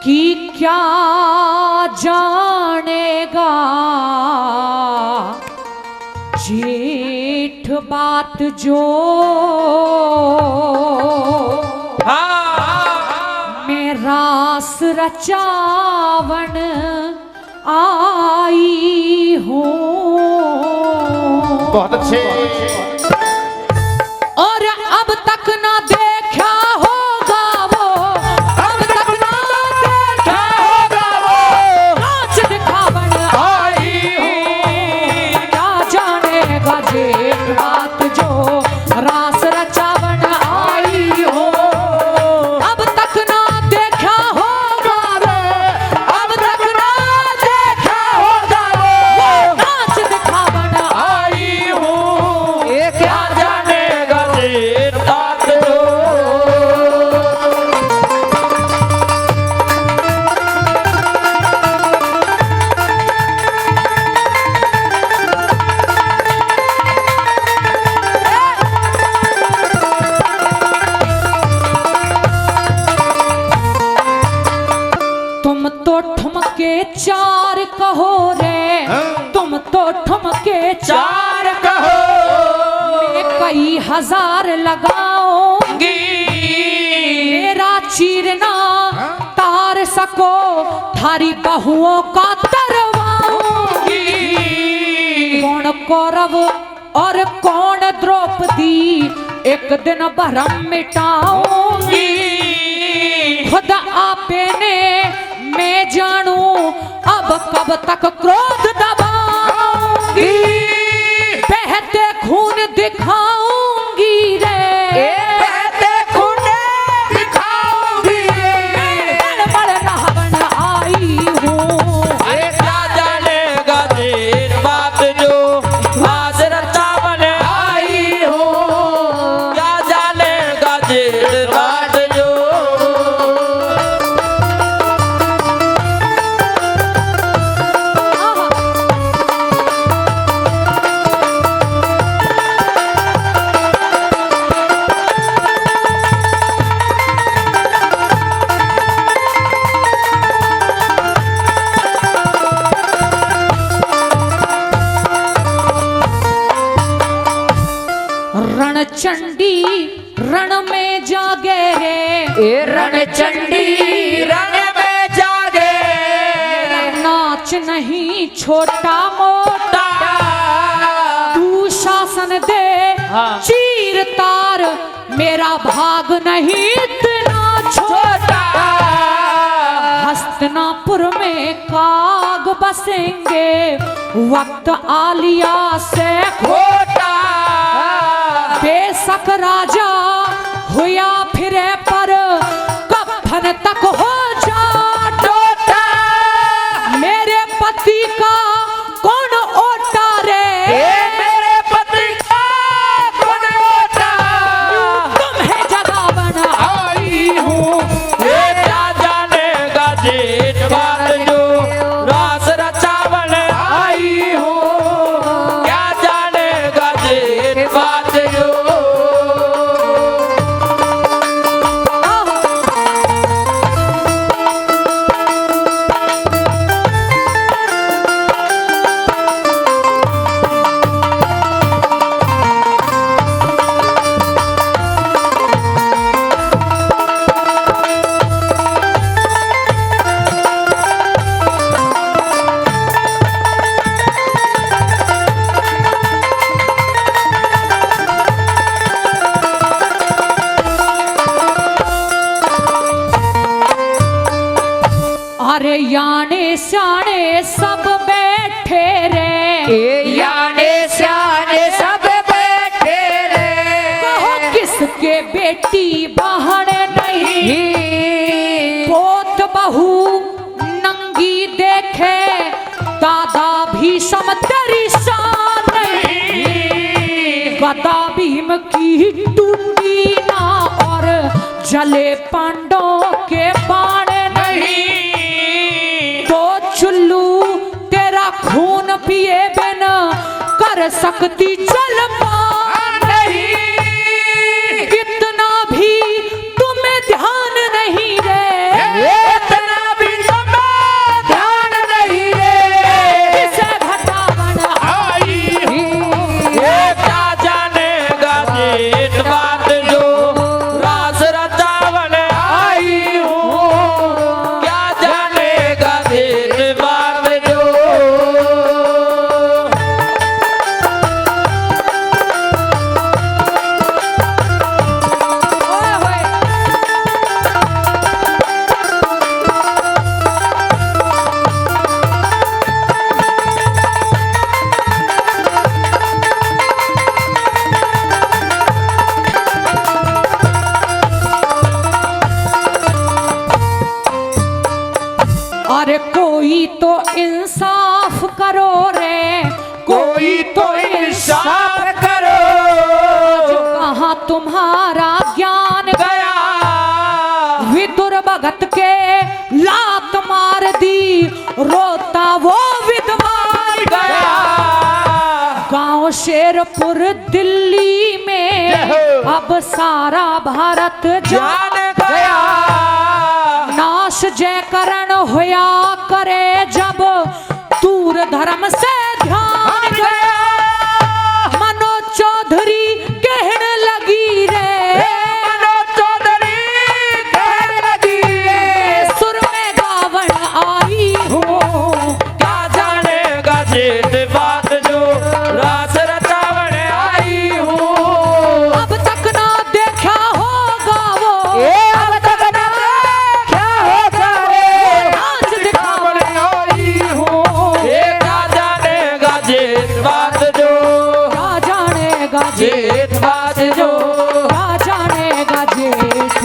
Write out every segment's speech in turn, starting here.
कि क्या जानेगा जेठ बात जो मैं रास रचावन आई हूँ। बहुत अच्छे। और अब तक ना देखा होगा वो, अब तक ना देखा होगा वो, नाच दिखावन आई हूँ। क्या जानेगा जेठ बात जो रास रचावन आई हूँ। अब तक ना देखा होगा वो, अब तक ना देखा होगा वो, नाच दिखावन आई हूँ। ये क्या जानेगा जेठ बात जो। तुम तो ठुमके चार कहो रे, तुम तो ठुमके चार कहो मैं कई हजार लगाऊंगी। मेरा चीरना तार सको थारी बहुओं का तरवाऊंगी। कौन कौरव और कौन द्रौपदी एक दिन भरम मिटाऊंगी। खुद आपे ने मैं जानू अब कब तक क्रोध दबाऊंगी। बहते खून दिखाऊंगी रे, बहते खून दिखाऊंगी रे। बड़ बड़ नहावन आई हूँ। अरे क्या जानेगा जेठ बात जो रास रचावन आई हूँ। क्या जानेगा जेठ बात जो। रणचंडी रण में जागे रे, रणचंडी रण में जागे। नाच नहीं छोटा मोटा, तू शासन दे चीर तार मेरा भाग नहीं इतना छोटा। हस्तिनापुर में काग बसेंगे वक्त आलिया से खोटा। बेशक राजा हुआ फिरे पर कफन तक हो जा टोटा। मेरे पति का कौन ओटा रे, मेरे पति का कौन ओटा। तुम्हें जगावन आई हूँ। ये क्या जानेगा जेठ बात जो रास रचावन आई हूँ। क्या जानेगा जेठ बात जो। अरे याने स्याने सब बैठे रे, याने स्याने सब बैठे रे। कहो किसके बेटी बहन नहीं, पोत बहू नंगी देखे दादा भीषम तेरी शान नहीं। गदा भीम की टूटी ना और जले पांडवों के बाण नहीं। तो चुल्लू तेरा खून पिए बिना कर सकती जल पान नहीं। इतना भी तुम्हें ध्यान नहीं रे, इतना अरे कोई तो इंसाफ करो रे, कोई तो इंसाफ करो। जो कहाँ तुम्हारा ज्ञान गया विदुर भगत के लात मार दी, रोता वो विद्वान गया। गांव शेरपुर दिल्ली में अब सारा भारत जान गया। नाश जय करण होया करे जब दूर धर्म से ध्यान गया। मनोज चौधरी कहने लगी रे, मनोज चौधरी कहने लगी रे, सुर में गावन आई हूँ, क्या जानेगा जिस बात जो रास रचावन आई हूँ। अब तक ना देखा होगा वो, अब तक ना क्या होगा रे, नाच दिखावन आई हूँ। क्या जानेगा जिस बात जो, क्या जानेगा जिस बात जो, क्या जानेगा जेठ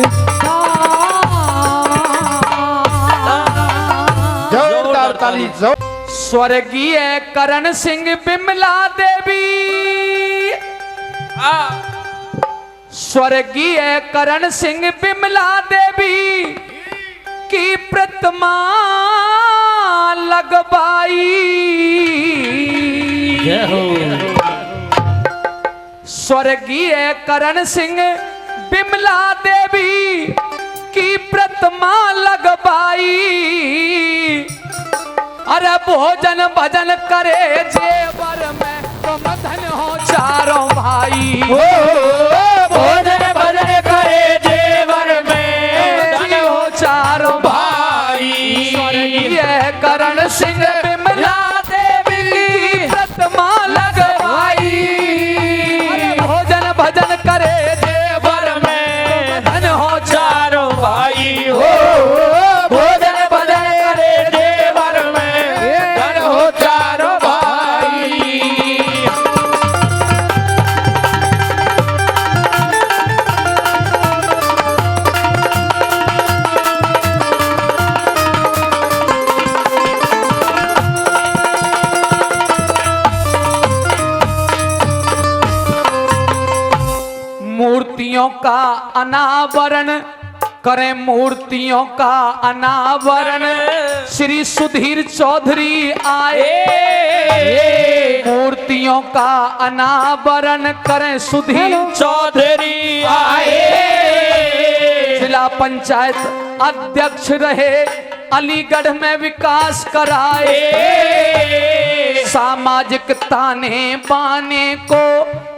जोरदार ताली। स्वर्गीय करण सिंह बिमला देवी, स्वर्गीय करण सिंह बिमला देवी की प्रतिमा लगवाई। स्वर्गीय करण सिंह बिमला देवी की प्रतिमा लगवाई। अरे भोजन भजन करे जेवर में तुम धन हो चारों भाई। भोजन भजन करे जेवर में धन हो चारों भाई। स्वर्गीय करण सिंह बिमला देवी की प्रतिमा लगवाई। अरे भोजन भजन करे जेवर में धन हो चारों भाई। हो भोजन भजन करे जेवर में धन हो चारों भाई। मूर्तियों का अनावरण करें, मूर्तियों का अनावरण श्री सुधीर चौधरी आए। मूर्तियों का अनावरण करें सुधीर चौधरी आए। जिला पंचायत अध्यक्ष रहे, अलीगढ़ में विकास कराए। सामाजिक ताने बाने को,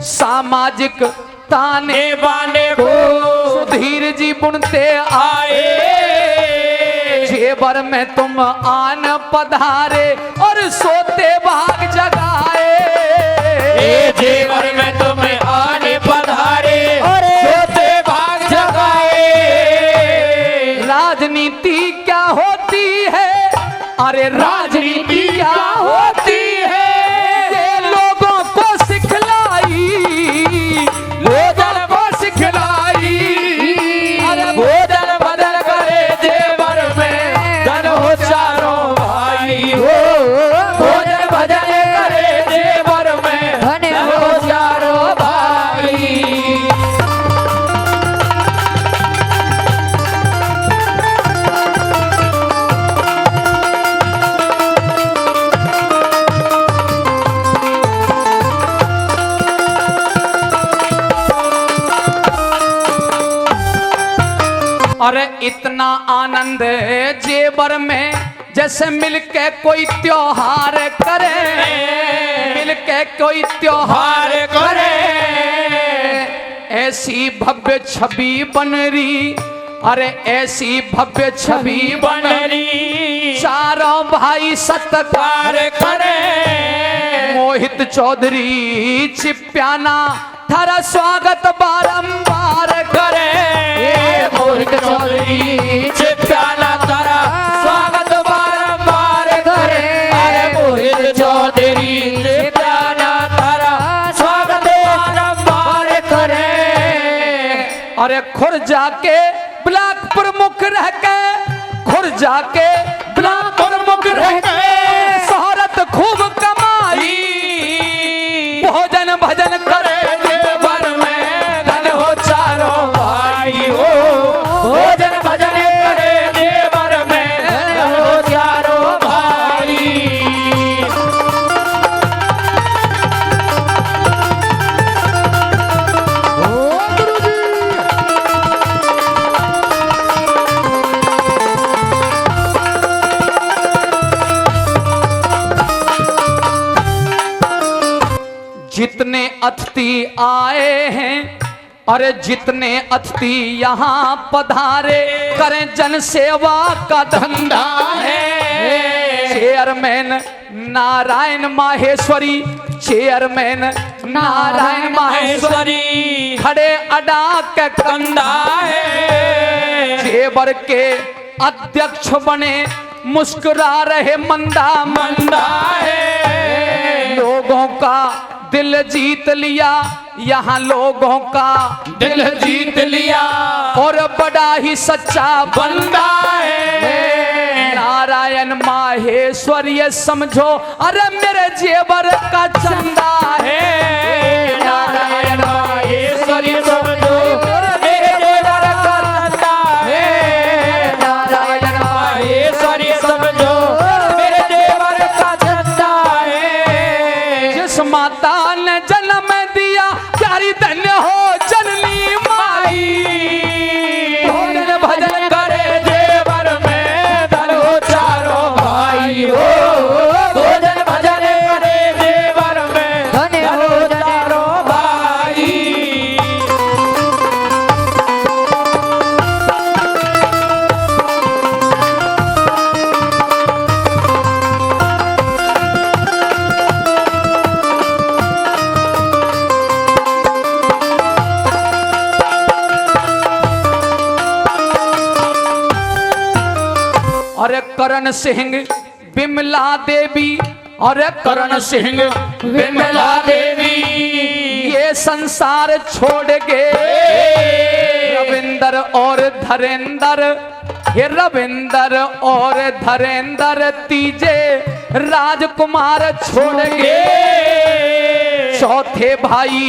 सामाजिक ताने बाने को सुधीर जी बुनते आए। जेवर में तुम आन पधारे और सोते भाग जगाए। जेवर में तुम आन पधारे और सोते भाग जगाए। राजनीति क्या होती है, अरे राजनीति क्या होती है, ये लोगों को सिखलाई, लोगों को सिखलाई। अरे भोजन बदल करे जेवर में धन हो चारों भाई। हो भोजन भजन करे जेवर में धन हो चारों भाई। अरे इतना आनंद जेवर में जैसे मिलके कोई त्योहार करे, मिलके कोई त्योहार करे। ऐसी भव्य छवि बन रही, अरे ऐसी भव्य छवि बन रही। चारों भाई सत्कार करे। मोहित चौधरी चिप्याना थारा स्वागत बारंबार करे। मोहित चौधरी चिप्याना थारा स्वागत बारंबार करे। अरे मोहित चौधरी चिप्याना थारा स्वागत बारंबार करे। अरे खुर्जा के ब्लॉक प्रमुख रह के, खुर्जा के ब्लॉक शोहरत खूब कमाई भोजन भजन करे देवर में धन हो चारों भाई हो भोजन भजन करे देवर में धन हो चारों भाई। जितने अतिथि आए हैं अरे जितने अतिथि यहाँ पधारे करें जन सेवा का धंधा है। चेयरमैन नारायण माहेश्वरी चेयरमैन नारायण माहेश्वरी खड़े अडा के कंधा है। जेवर के अध्यक्ष बने मुस्कुरा रहे मंदा मंदा है। लोगों का दिल जीत लिया यहाँ लोगों का दिल जीत लिया और बड़ा ही सच्चा बंदा है। नारायण माहेश्वर ये समझो अरे मेरे जेवर का चंदा है। नारायण माहेश्वर ये समझो मेरे जेवर का चंदा है। नारायण माहेश्वर ये समझो मेरे जेवर का चंदा है। जिस माता ने जन्म दिया प्यारी धन्य हो जननी माई भोजन भजन करे जेवर में धन हो चारों भाई हो भोजन भजन करे जेवर में धन हो चारों भाई। अरे करण सिंह बिमला देवी अरे करण सिंह बिमला देवी ये संसार छोड़ गए। रविंदर और धरेंद्र ये रविंदर और धरेंद्र तीजे राजकुमार छोड़ गए। चौथे भाई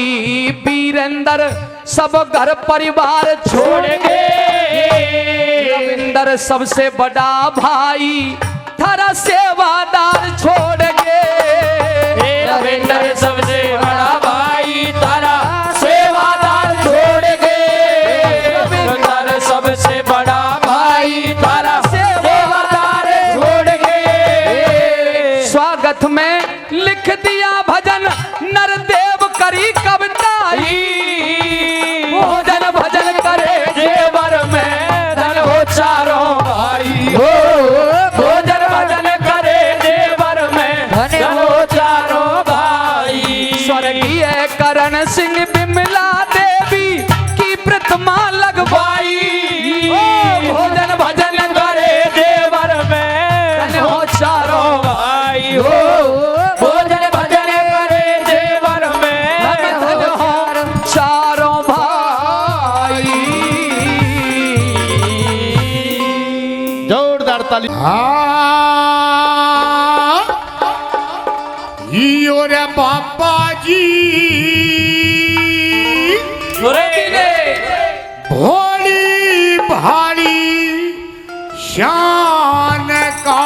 वीरेंद्र सब घर परिवार छोड़ गए। रविंदर सबसे बड़ा भाई थारा सेवादार छोड़ गए। रविंदर सबसे बड़ा भाई थारा सेवादार छोड़ गए। रविंदर सबसे बड़ा भाई थारा सेवादार छोड़ गए। स्वागत में लिख दिया भजन नरदेव करी कविताई भोजन भजन करे जेवर में धन हो चारों भाई हो भोजन भजन करे जेवर में धन हो चारों भाई। स्वर्गीय करण सिंह बिमला देवी की प्रतिमा लगवाई भोजन भजन करे जेवर में धन हो चारों भाई हो भोजन भजन करे जेवर में धन हो चारों भाई। जोरदार ताली। यो रे बाबा जी भोली भारी शान का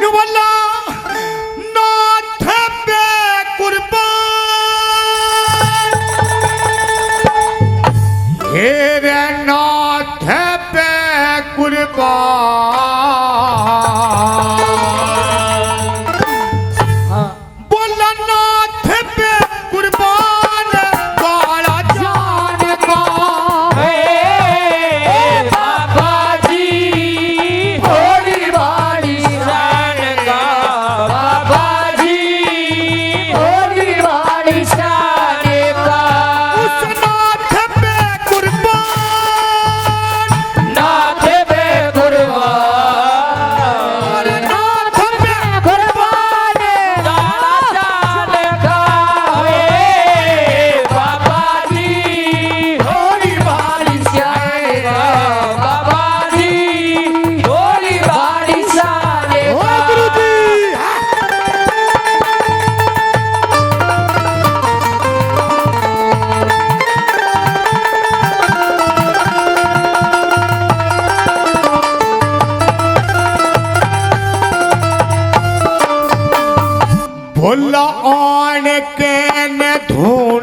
नुवला नाथ पे कुर्बान हेरे नाथ पे कुर्बान बोला नाथ पे कुर्बान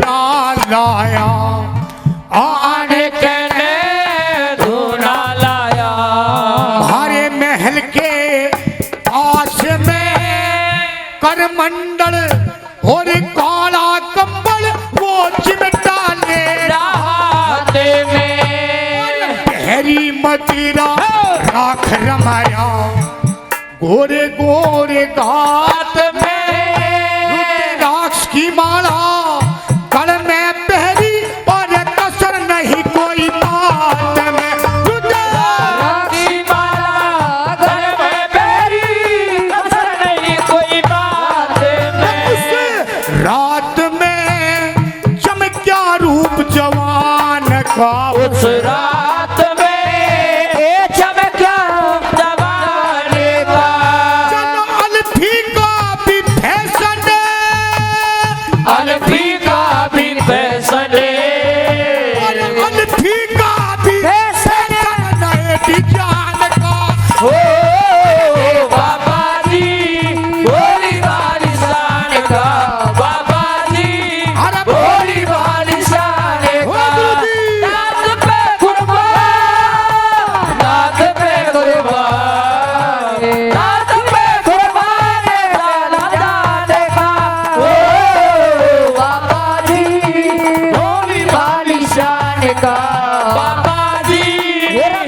धूना लाया आन के ने धूना लाया हमारे महल के पास में करमंडल और काला कंबल वो चिमटा ले रात में गहरी मदिरा राख रमाया गोरे गोरे घाट में राक्ष की माला कल में पहरी और कसर नहीं कोई बात में राखी माला घर में पहरी असर नहीं कोई बात में रात में चमक्या रूप जवान का उस रात में चमका जवानी का अलफी का भी फैशन अलफी का भी फैसले और अलफी का भी फैशन नए डिजाइन का ओ बाबा जी भोली वाली शान का बाबा जी अरे भोली वाली शान का नाथ पे कुर्बान नाथ पे कुर्बान नाथ पे कुर्बान लाला जाने का ओ बाबा जी भोली वाली शान का बाबा जी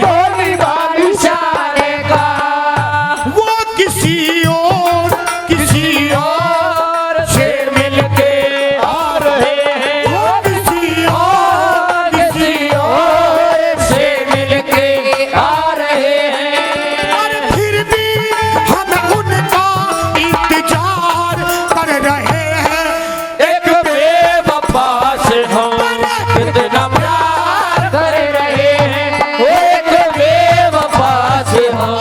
भोली वाली शान का वो किसी और से मिलके आ रहे हैं वो किसी किसी और से मिलके आ रहे हैं और फिर भी हम उनका इंतजार कर रहे हैं एक बेवफा से हम कितना प्यार कर रहे हैं एक बेवफा से हम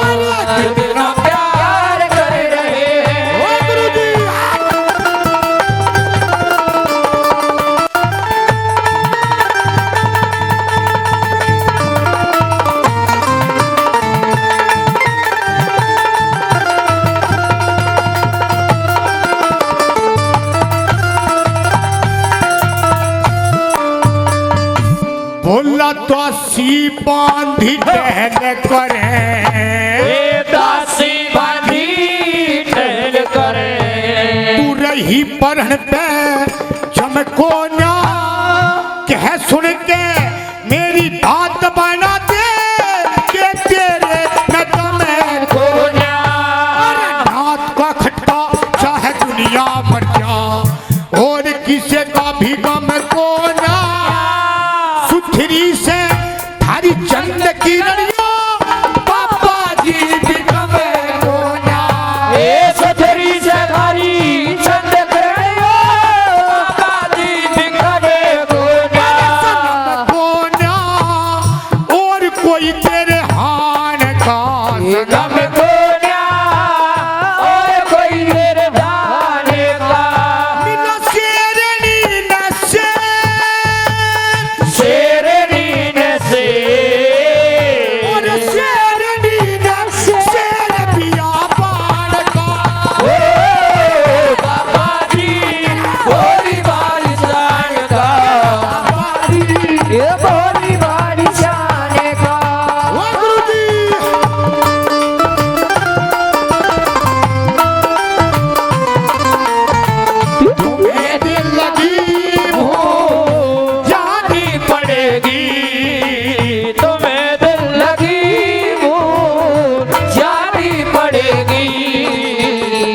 कितना प्यार कर रहे हैं ओ गुरुजी बोला तो सी बांधी टहल करे ए दासी बांधी टहल करे तू रही परहन पे चमको ना कह सुन के मेरी बात बना दे के तेरे नदम को नाथ का खट्टा चाहे दुनिया मर जा और किसी का भी गम को ना सुथरी से थारी चंद किरणिया पापा जी भी गम को ना ए सथरी से भारी चंद करणियो बाबाजी बिखरे गोना कोना और कोई तेरे हान का गम गोना और कोई मेरे जाने का बिना शेरनी न शेरनी ने से और शेरनी न शेर पिया बाण का ओ बाबा जी भोली वाली शान का ये भोली वाली शान का ओ गुरुजी तुम्हें दिल लगी हो जानी पड़ेगी तुम्हें दिल लगी वो जानी पड़ेगी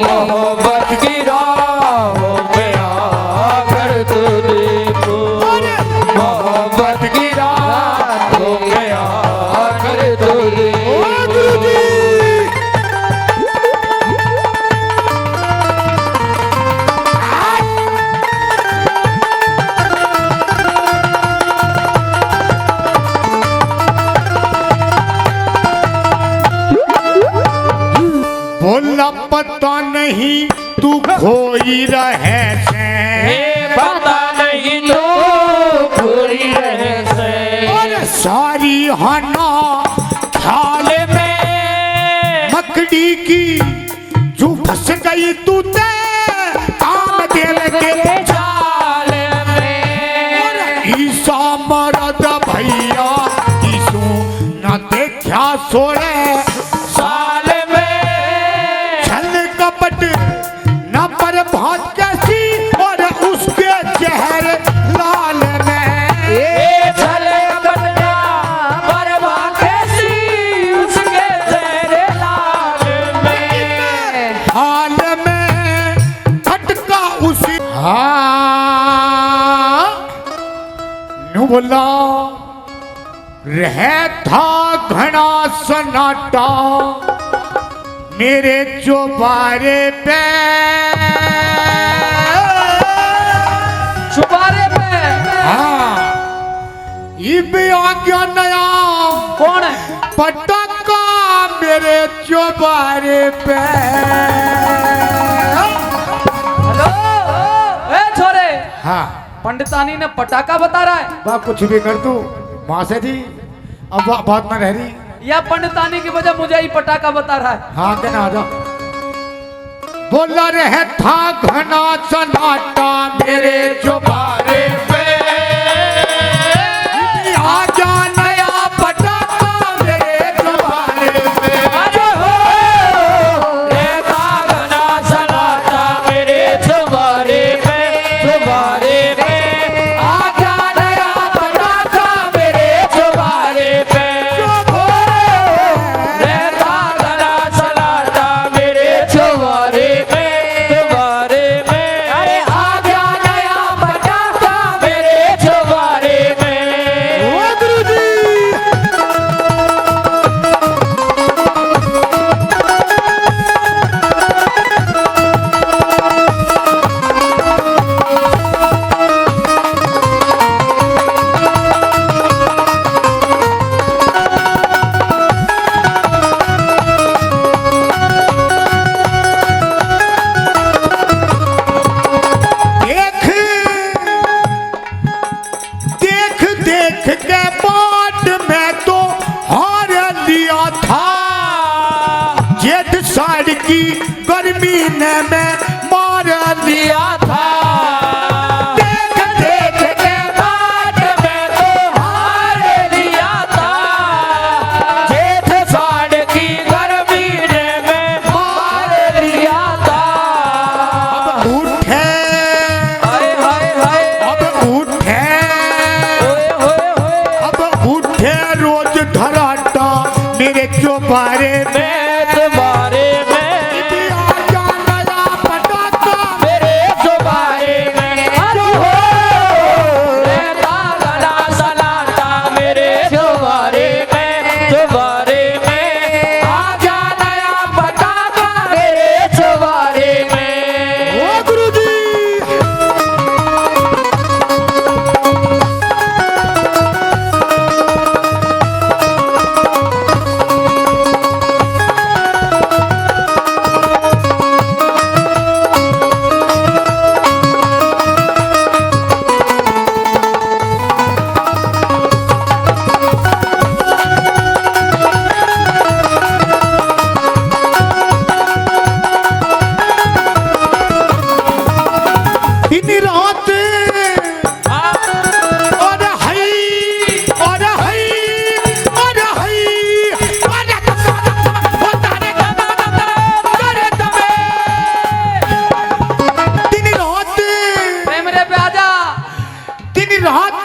मोहब्बत की राहों पे आकर तो देखो मोहब्बत की राहों पे आकर तो देखो ओ गुरुजी बोला पता नहीं तू खोई रहे से पता नहीं तो पूरी रहे से और सारी हना थाल में मकड़ी की जो फंस गई तू ते काम देव के चाल में 16 साल में छल कपट न पर भात कैसी और उसके चेहरे लाल में छल कपट बर्बाद कैसी उसके चेहरे लाल में हाल में खटका उसी नुबला रहता घना सन्नाटा मेरे चौबारे पे चुबारे पे हाँ ये आ गया नया कौन है पटाखा मेरे चौबारे पे हेलो ए छोरे हाँ पंडितानी ने पटाखा बता रहा है बा कुछ भी कर तू वहां से थी अब बात में रह रही या पंडितानी की वजह मुझे ही पटाखा बता रहा है हाँ कहना आ जा बोला रहे था घना सन्नाटा मेरे चौबारे पे आ जा नया पटाखा मेरे चौबारे पे अरे हो रहता घना सन्नाटा मेरे चुबारे पे आ जा नया पटाखा मेरे चुबारे पे रहता घना सन्नाटा मेरे चुबारे पे अरे आ जा नया पटाखा मेरे चुबारे में ओ गुरुजी देख देख देख के बाट में तो हार लिया था जेठ साड़ की गर्मी ने मैं मार लिया दिया था देख देख के बाट में तो हार लिया था जेठ साड़ की गर्मी ने मैं मार लिया था उठे हाय हाय हाय अब उठे ओए होए होए अब उठे रोज धराटा मेरे चौबारे में मैं तुम्हारे में आ जा नया पटाखा मेरे चुबारे में अरे हो रहता घना सन्नाटा मेरे चुबारे में आ जा नया पटाखा मेरे चुबारे में ओ गुरुजी दिन रात और हई और हई और हई और दिन रात मेरे पे आजा दिन रात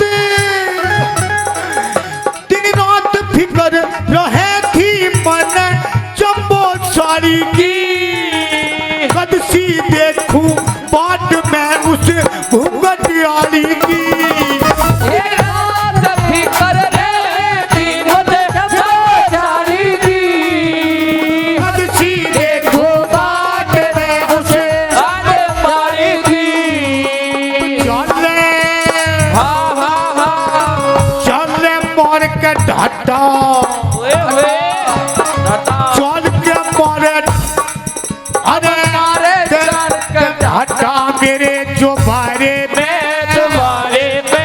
दिन रात फिकर रहे थी मन जम्बो साड़ी की कद सी देखूं बाट में उस घुंघटियाली की ये रात फिकर रहती मुझे बेचारी की कद सी देखूं बाट में उस आने वाली की चले हाँ हाँ हाँ चले मार के ढाटा ओए ओए दाता चल के मारे अरे मारे चल के ढाटा मेरे चौबारे में मैं तुम्हारे पे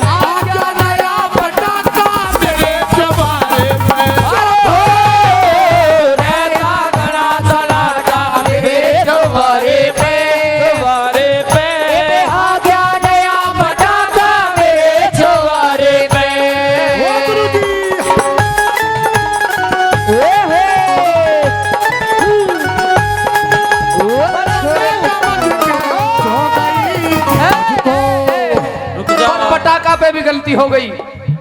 आ जा नया पटाखा मेरे चौबारे में रहता घना सन्नाटा मेरे चुबारे पे आ गया नया पटाखा मेरे चुबारे पे ओ गुरुजी पे भी गलती हो गई।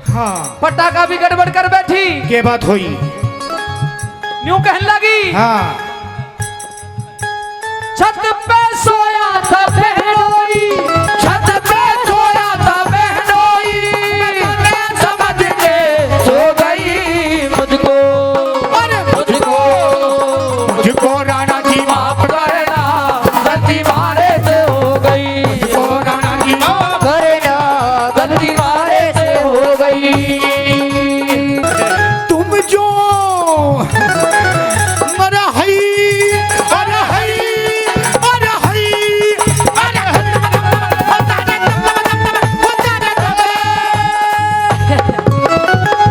हाँ पटाखा भी गड़बड़ कर बैठी। के बात हुई? न्यू कहने लगी हाँ छत पे सोया था बहनोई, छत पे सोया था बहनोई, मैं समझ के सो गई मुझको, अरे मुझको, मुझको राणा जी माफ करना गलती मारे से हो गई, मुझको राणा जी माफ करना गलती मारे से हो गई। तुम जो मरा हई अरे हई अरे हई अरे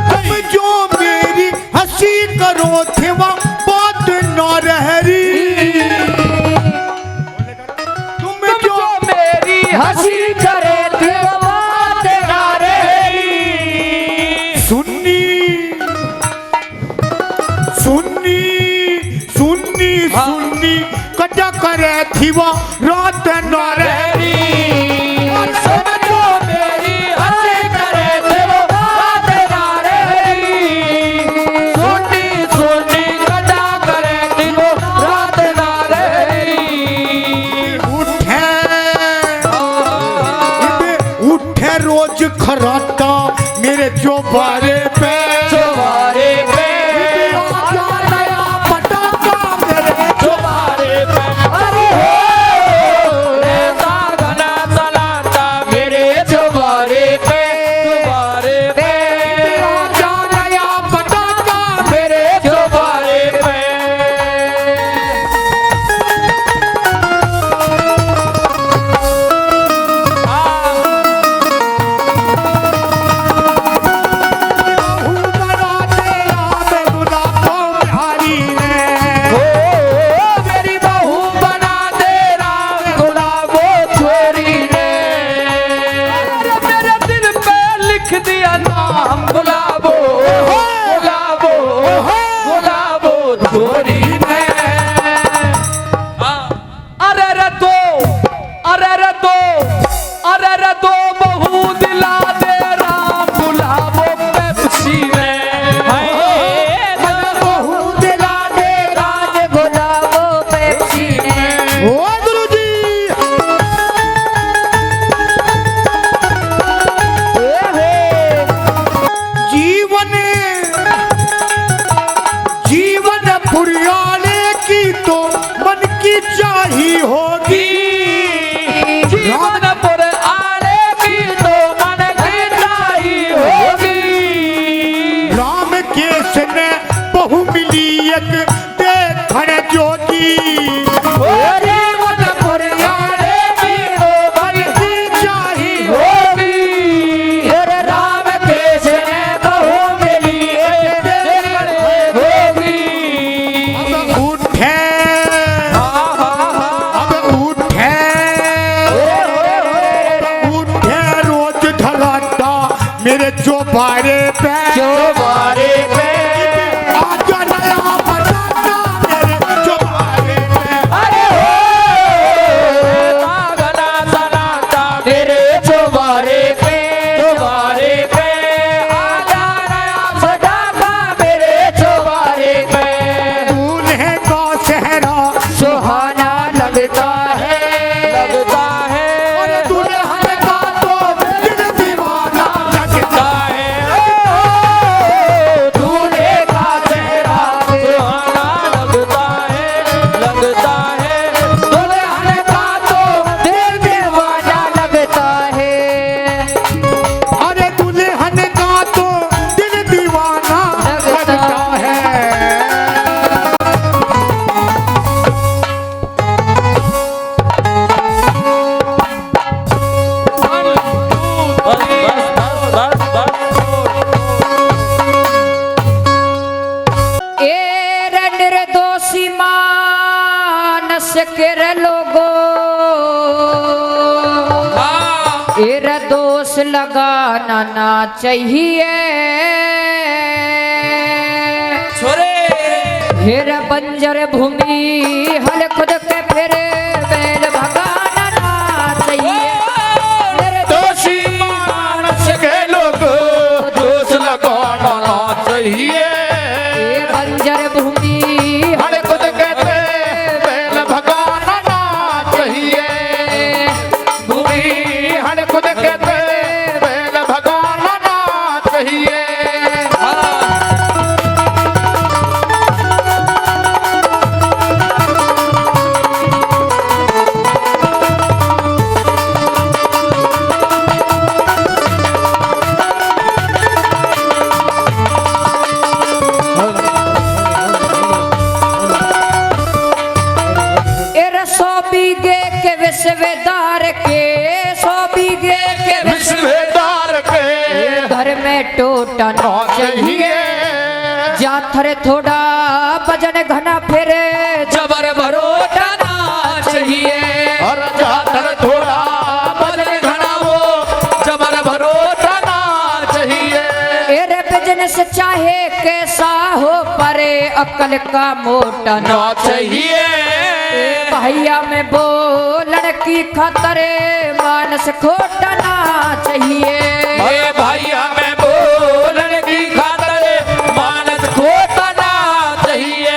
तुम जो मेरी हंसी करो थे वो बात न रहरी, तुम जो मेरी हंसी करे थे वो बात ना रही। सुन्नी सुन्नी सुन्नी सुन्नी कटा करे थी वो रात न रहरी, समझो मेरी हंसी करे थे वो बात ना रही। सुनी सुनी कटा करे थी वो रात ना रही। उठे उठे रोज खराटा मेरे जो बारे पे चुबारे पे आजा नया पटाखा मेरे चुबारे पे, अरे हो रहता घना सलाता मेरे चुबारे पे, चुबारे पे आजा नया पटाखा मेरे चुबारे पे। बना तेरा मैं गुलाबों प्यारी ने ओ मेरी बहू बना दे राम गुलाबो छोरी ने, मेरे दिल पे लिख दिया नाम गुलाबो गुलाबो गुलाबो छोरी ने। अरे रे दो अरे रे दो अरे रे दो बहू दिला दे राम गुलाबो पेप्सी ने। बहू दिला दे राज गुलाबो पेप्सी ने। ओ गुरुजी जीवन जीवन पुरियाने की तो मन की चाही होगी, जीवन पर आने की तो मन की चाही होगी। राम केस ने बहु मिली एक देखण जोगी, जीवन पर आने की तो मन की चाही होगी। राम केस ने बहु मिली एक देखण होगी। अब उठे अब उठे उठे रोज ढलाता मेरे जो बारे पे चुबारे पे आजा नया पटाखा मेरे जो बारे पे अरे हो घना सनाता मेरे चुबारे पे, चुबारे पे आजा नया पटाखा मेरे चुबारे पे। दूल्हे का सेहरा सुहाना लगता है, लगता है, और दुल्हन का तो दिल दीवाना लगता है। ओ, दूल्हे का चेहरा सुहाना लगता है, लगता है। दुल्हन का तो दिल दीवाना लगता है। अरे दुल्हन का तो दिल दीवाना लगता है। ए रे निर्दोषी मानस के रे लोगो, एरा दोष लगाना ना चाहिए। छोरे फिर बंजर भूमि हल खुद के फिर बैल भगाना ना चाहिए। दोषी मानस के घर में टोटना चाहिए जाथर थोड़ा वजन घना फिरे जबर भरोटाना चाहिए और जातर थोड़ा वजन घना वो जबर भरोटाना चाहिए एरे बिजनेस चाहे कैसा हो परे अकल का मोटा ना चाहिए भैया में बोलन की खतरे मानस खोटा ना चाहिए ए भैया मैं बोलने की खातर मानस खोटा ना चाहिए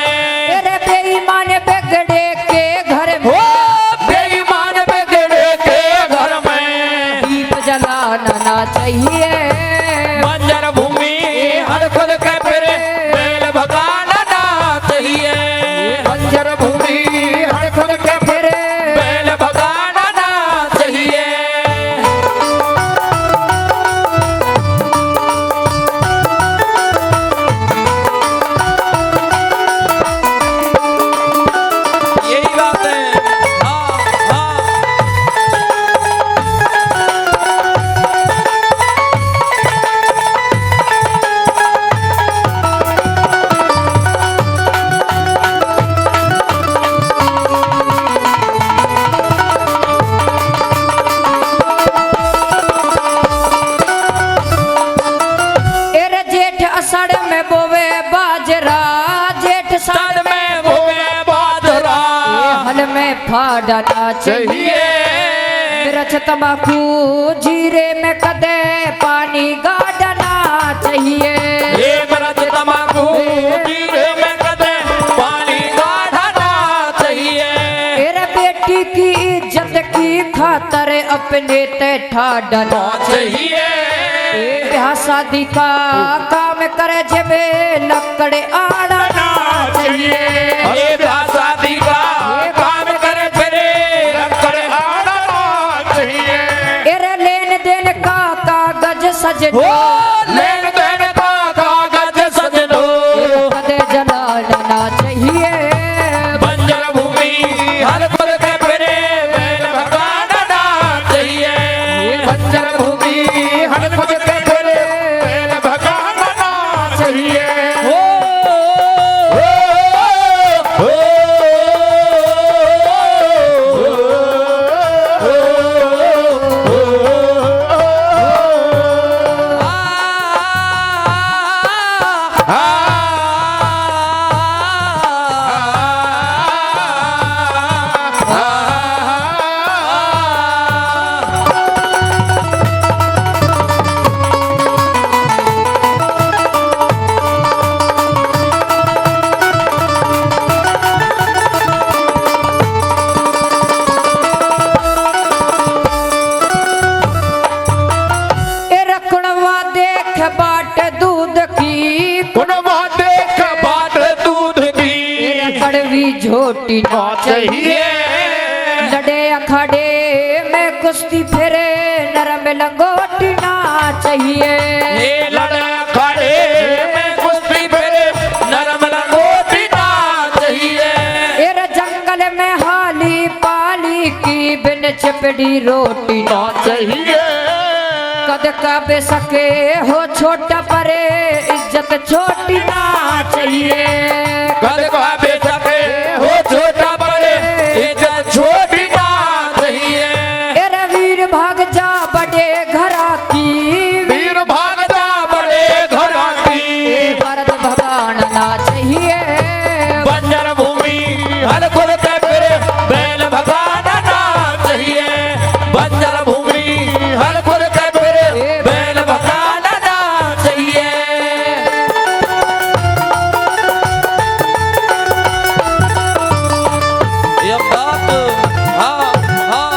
तेरे बेईमान बिगड़े के घर हो में बेईमान बिगड़े के घर में दीप जलाना ना चाहिए बंजर भूमि हर खुद के फिरे बैल भगाना ना चाहिए बंजर भूमि हर खुद के फिरे बैल भगाना ना चाहिए यही बात है हाँ हाँ एरे जेठ असड़ में बोवे बाजरा जेठ साल साल में भूमे बादरा हल में फाड़ना चाहिए चाहिए मिर्च तंबाकू जीरे में कदे पानी गाड़ना चाहिए ये मरद तमाकू जीरे में कदे पानी गाढ़ना चाहिए तेरे बेटी की इज्जत की खातर अपने ते ठाडना चाहिए ब्याह शादी का काम करे जबे लकड़े आड़ना चाहिए ये ब्याह शादी का काम करे फिरे लकड़ आना चाहिए तेरे लेन देन का कागज हो सजना लेन देन का कागज सजनो कदे जलाना चाहिए बंजर भूमि हर खुद के फिरे बैल भगाना चाहिए बंजर भूमि हर खुद के फिरे बैल भगाना चाहिए हो हो ए रखणवा देख बाट दूध की कुनवा देख बाट दूध की कड़वी झोटी ना चाहिए लड़े अखाड़े में कुश्ती फिरे नरम लंगोटी ना चाहिए ये लड़ा खड़े में कुश्ती फिरे नरम लंगोटी ना चाहिए एरे जंगल में हाली पाली की बिन चिपड़ी रोटी ना चाहिए कद का बेसके हो छोटा परे इज्जत छोटी ना चाहिए घर का बेसके हो छोटा बड़े इज्जत छोटी ना चाहिए एरे वीर भाग जा बड़े घरा की वीर भागता बड़े घर की भरत भगान ना चाहिए बंजर भूमि हर खुद के फिरे बैल भगाना ना चाहिए बंजर भूमि हर खुद के फिरे बैल भगाना ना चाहिए ये बात हाँ हाँ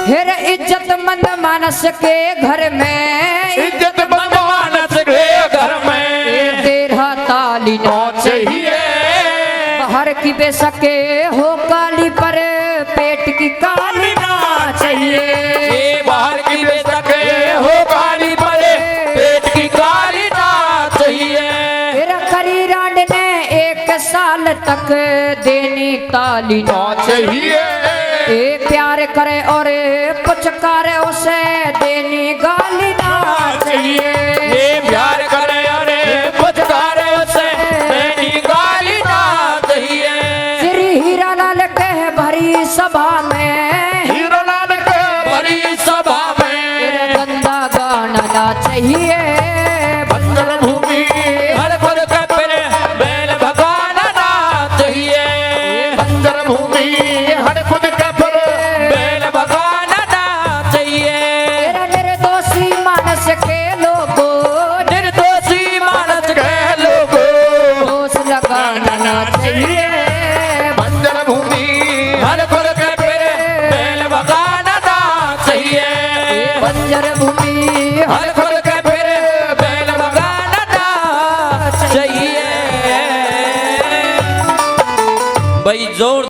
हेरे इज्जतमंद मानस के घर में इज्जत मंद मानस के घर में तेरह ताली ना चाहिए बाहर की बेसके हो काली पर पेट की काली ना चाहिए चाहिए। ये बाहर की बेशक हो काली पड़े, पेट की काली ना चाहिए। तेरा करी रांड ने 1 साल तक देनी ताली ना चाहिए। ए प्यार करे और पुचकारे उसे देनी गाली ना चाहिए। ये प्यार करे अरे पुचकारे उसे देनी गाली ना चाहिए। श्री हीरा लाल कह भरी सभा में, हीरा लाल के बड़ी सभा में तेरा गंदा गाना ना चाहिए। बंजर भूमि हर खुद के फिर बैल भगाना ना चाहिए। बंजर भूमि हर खुद के फिर बैल भगाना ना चाहिए। तेरा निर्दोषी मानस के लोगों निर्दोषी मानस के लोगों दोष लगाना ना चाहिए। बंजर भूमि हर खुद के फिर बैल भगाना ना चाहिए। बंजर भूमि हर खुद के फिर बैल भगाना ना चाहिए। भाई जोर